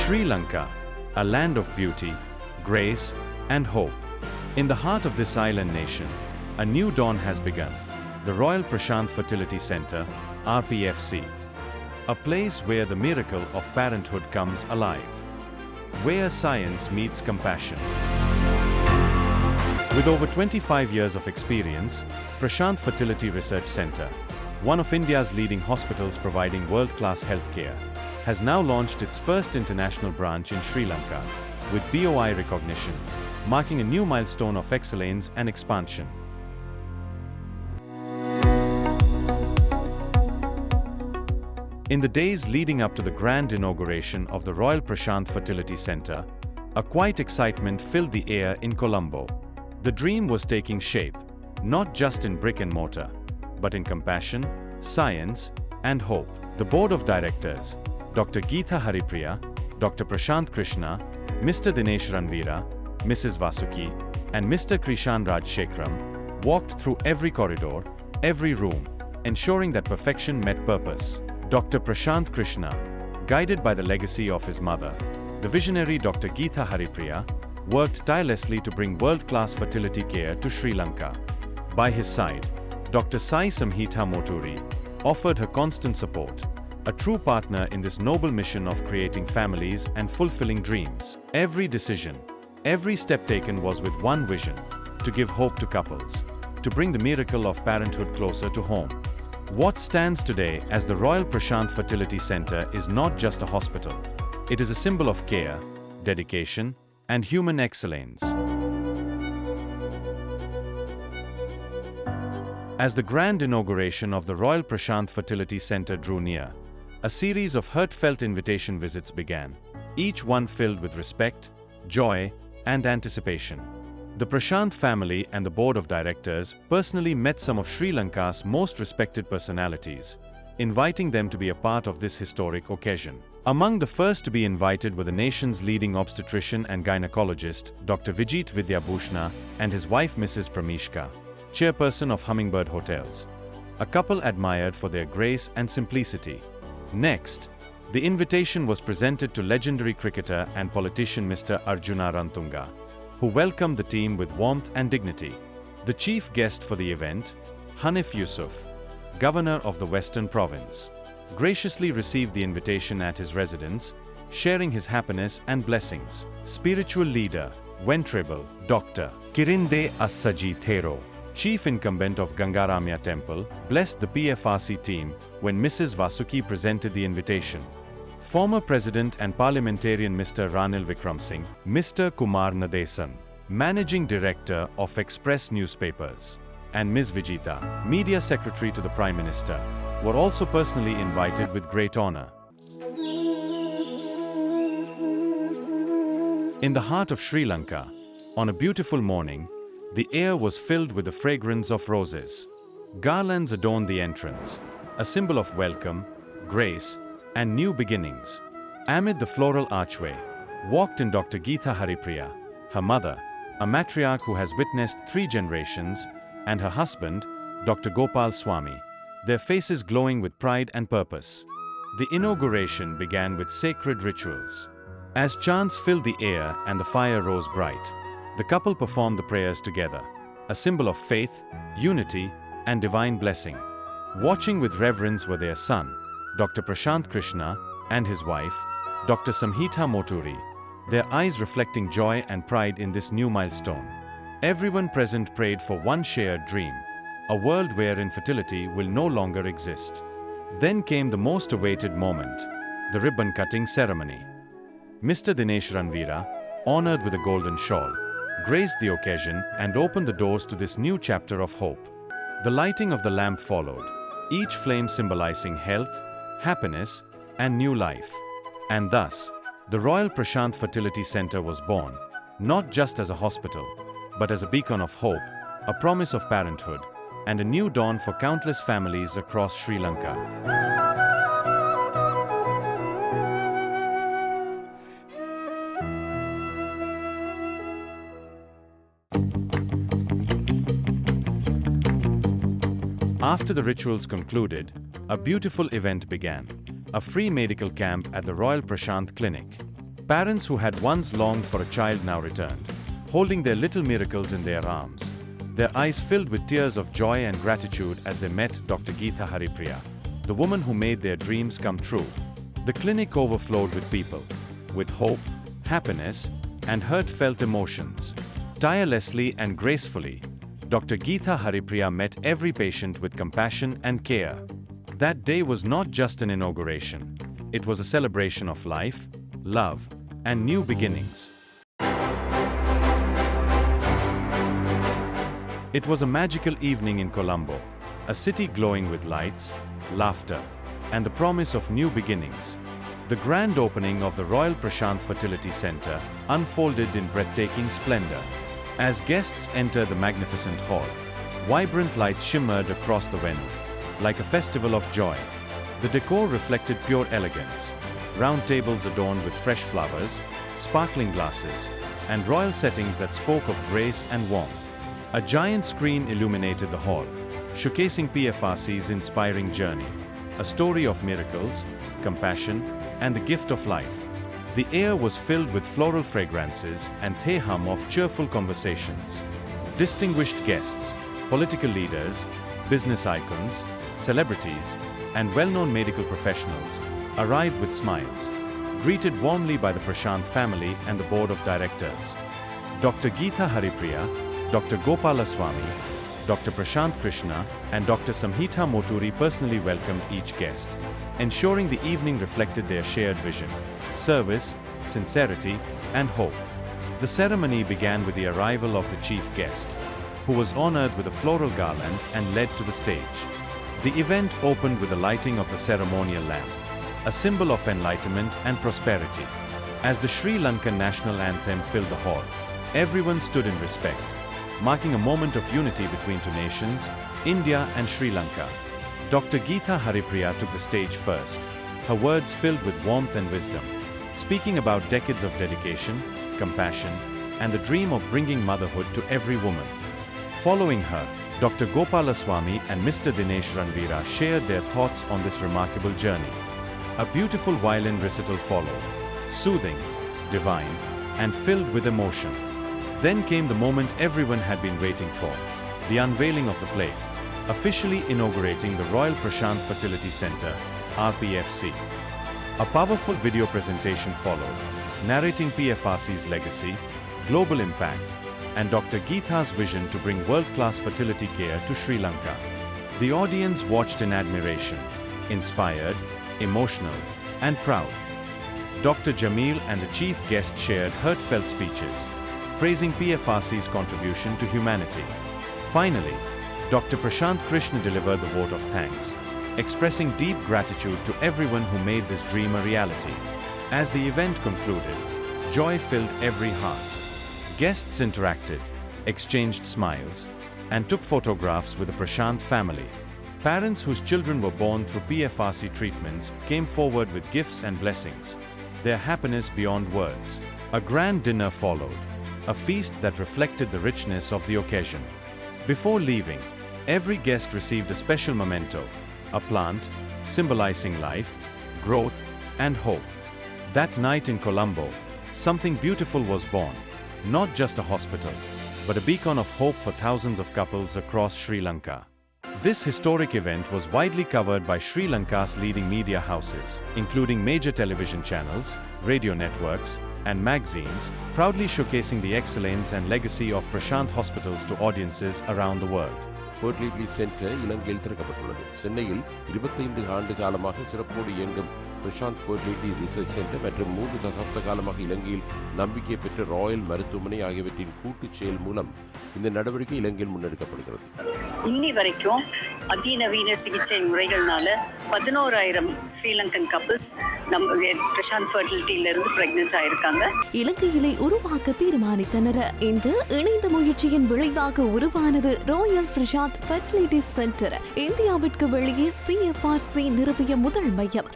Sri Lanka, a land of beauty, grace, and hope. In the heart of this island nation, a new dawn has begun. The Royal Prashant Fertility Centre, RPFC. A place where the miracle of parenthood comes alive. Where science meets compassion. With over 25 years of experience, Prashant Fertility Research Centre, one of India's leading hospitals providing world-class healthcare, has now launched its first international branch in Sri Lanka, with BOI recognition, marking a new milestone of excellence and expansion. In the days leading up to the grand inauguration of the Royal Prashant Fertility Centre, a quiet excitement filled the air in Colombo. The dream was taking shape, not just in brick and mortar, but in compassion, science, and hope. The board of directors, Dr. Geetha Haripriya, Dr. Prashant Krishna, Mr. Dinesh Ranveera, Mrs. Vasuki, and Mr. Krishan Raj Shekram, walked through every corridor, every room, ensuring that perfection met purpose. Dr. Prashant Krishna, guided by the legacy of his mother, the visionary Dr. Geetha Haripriya, worked tirelessly to bring world-class fertility care to Sri Lanka. By his side, Dr. Sai Samhita Moturi offered her constant support, a true partner in this noble mission of creating families and fulfilling dreams. Every decision, every step taken was with one vision: to give hope to couples, to bring the miracle of parenthood closer to home. What stands today as the Royal Prashant Fertility Centre is not just a hospital. It is a symbol of care, dedication, and human excellence. As the grand inauguration of the Royal Prashant Fertility Centre drew near, a series of heartfelt invitation visits began, each one filled with respect, joy, and anticipation. The Prashant family and the board of directors personally met some of Sri Lanka's most respected personalities, inviting them to be a part of this historic occasion. Among the first to be invited were the nation's leading obstetrician and gynecologist, Dr. Vijit Vidyabhushana, and his wife Mrs. Pramishka, chairperson of Hummingbird Hotels, a couple admired for their grace and simplicity. Next, the invitation was presented to legendary cricketer and politician Mr. Arjuna Rantunga, who welcomed the team with warmth and dignity. The chief guest for the event, Hanif Yusuf, Governor of the Western Province, graciously received the invitation at his residence, sharing his happiness and blessings. Spiritual leader, Venerable Dr. Kirinde Assaji Thero, chief incumbent of Gangaramya Temple, blessed the PFRC team when Mrs. Vasuki presented the invitation. Former President and Parliamentarian Mr. Ranil Vikramsinghe, Mr. Kumar Nadesan, Managing Director of Express Newspapers, and Ms. Vijita, Media Secretary to the Prime Minister, were also personally invited with great honor. In the heart of Sri Lanka, on a beautiful morning, the air was filled with the fragrance of roses. Garlands adorned the entrance, a symbol of welcome, grace, and new beginnings. Amid the floral archway, walked in Dr. Geetha Haripriya, her mother, a matriarch who has witnessed 3 generations, and her husband, Dr. Gopal Swami, their faces glowing with pride and purpose. The inauguration began with sacred rituals. As chants filled the air and the fire rose bright, the couple performed the prayers together, a symbol of faith, unity, and divine blessing. Watching with reverence were their son, Dr. Prashant Krishna, and his wife, Dr. Samhita Moturi, their eyes reflecting joy and pride in this new milestone. Everyone present prayed for one shared dream, a world where infertility will no longer exist. Then came the most awaited moment, the ribbon-cutting ceremony. Mr. Dinesh Ranveera, honored with a golden shawl, graced the occasion and opened the doors to this new chapter of hope. The lighting of the lamp followed, each flame symbolizing health, happiness, and new life. And thus, the Royal Prashant Fertility Centre was born, not just as a hospital, but as a beacon of hope, a promise of parenthood, and a new dawn for countless families across Sri Lanka. After the rituals concluded, a beautiful event began, a free medical camp at the Royal Prashant Clinic. Parents who had once longed for a child now returned, holding their little miracles in their arms. Their eyes filled with tears of joy and gratitude as they met Dr. Geetha Haripriya, the woman who made their dreams come true. The clinic overflowed with people, with hope, happiness, and heartfelt emotions. Tirelessly and gracefully, Dr. Geetha Haripriya met every patient with compassion and care. That day was not just an inauguration. It was a celebration of life, love, and new beginnings. It was a magical evening in Colombo, a city glowing with lights, laughter, and the promise of new beginnings. The grand opening of the Royal Prashant Fertility Center unfolded in breathtaking splendor. As guests entered the magnificent hall, vibrant lights shimmered across the venue, like a festival of joy. The decor reflected pure elegance. Round tables adorned with fresh flowers, sparkling glasses, and royal settings that spoke of grace and warmth. A giant screen illuminated the hall, showcasing PFRC's inspiring journey, a story of miracles, compassion, and the gift of life. The air was filled with floral fragrances and the hum of cheerful conversations. Distinguished guests, political leaders, business icons, celebrities, and well-known medical professionals arrived with smiles, greeted warmly by the Prashant family and the board of directors. Dr. Geetha Haripriya, Dr. Gopalaswamy, Dr. Prashant Krishna, and Dr. Samhita Moturi personally welcomed each guest, ensuring the evening reflected their shared vision, service, sincerity, and hope. The ceremony began with the arrival of the chief guest, who was honored with a floral garland and led to the stage. The event opened with the lighting of the ceremonial lamp, a symbol of enlightenment and prosperity. As the Sri Lankan national anthem filled the hall, everyone stood in respect, marking a moment of unity between two nations, India and Sri Lanka. Dr. Geetha Haripriya took the stage first, her words filled with warmth and wisdom, speaking about decades of dedication, compassion, and the dream of bringing motherhood to every woman. Following her, Dr. Gopalaswamy and Mr. Dinesh Ranveera shared their thoughts on this remarkable journey. A beautiful violin recital followed, soothing, divine, and filled with emotion. Then came the moment everyone had been waiting for, the unveiling of the plate, officially inaugurating the Royal Prashant Fertility Center, RPFC. A powerful video presentation followed, narrating PFRC's legacy, global impact, and Dr. Geetha's vision to bring world-class fertility care to Sri Lanka. The audience watched in admiration, inspired, emotional, and proud. Dr. Jamil and the chief guest shared heartfelt speeches, praising PFRC's contribution to humanity. Finally, Dr. Prashant Krishna delivered the vote of thanks, expressing deep gratitude to everyone who made this dream a reality. As the event concluded, joy filled every heart. Guests interacted, exchanged smiles, and took photographs with the Prashant family. Parents whose children were born through PFRC treatments came forward with gifts and blessings, their happiness beyond words. A grand dinner followed, a feast that reflected the richness of the occasion. Before leaving, every guest received a special memento, a plant symbolizing life, growth, and hope. That night in Colombo, something beautiful was born, not just a hospital, but a beacon of hope for thousands of couples across Sri Lanka. This historic event was widely covered by Sri Lanka's leading media houses, including major television channels, radio networks, and magazines, proudly showcasing the excellence and legacy of Prashant hospitals to audiences around the world. Fertility Center இலங்கையில் திறக்கப்பட்டுள்ளது. சென்னையில் 25 ஆண்டு காலமாக சிறப்போடு இயங்கும் Prashanth fertility research centre மற்றும் 3 தசாப்த காலமாக இலங்கையில் நம்பிக்கை பெற்ற ராயல் மருத்துவமனை ஆகியவற்றின் கூட்டுச் செயல் மூலம் இந்த நடவடிக்கை இலங்கையில் முன்னெடுக்கப்படுகிறது. இன்னி வரைக்கும் அதிநவீன சிகிச்சை முறைகள்னால 11,000 ஸ்ரீலங்கன் கப்பிள்ஸ் நம்ம பிரசாந்த் ஃபெர்டிலிட்டியில இருந்து பிரெக்னன்ட் ஆயிருக்காங்க. இலங்கையிலே உருவாக்க தீர்மானித்தனர். இந்த இணைந்த முயற்சியின் விளைவாக உருவானது ராயல் பிரசாந்த் ஃபெர்டிலிட்டி சென்டர், இந்தியாவிற்கு வெளியே PFRC நிறுவிய முதல் மையம்.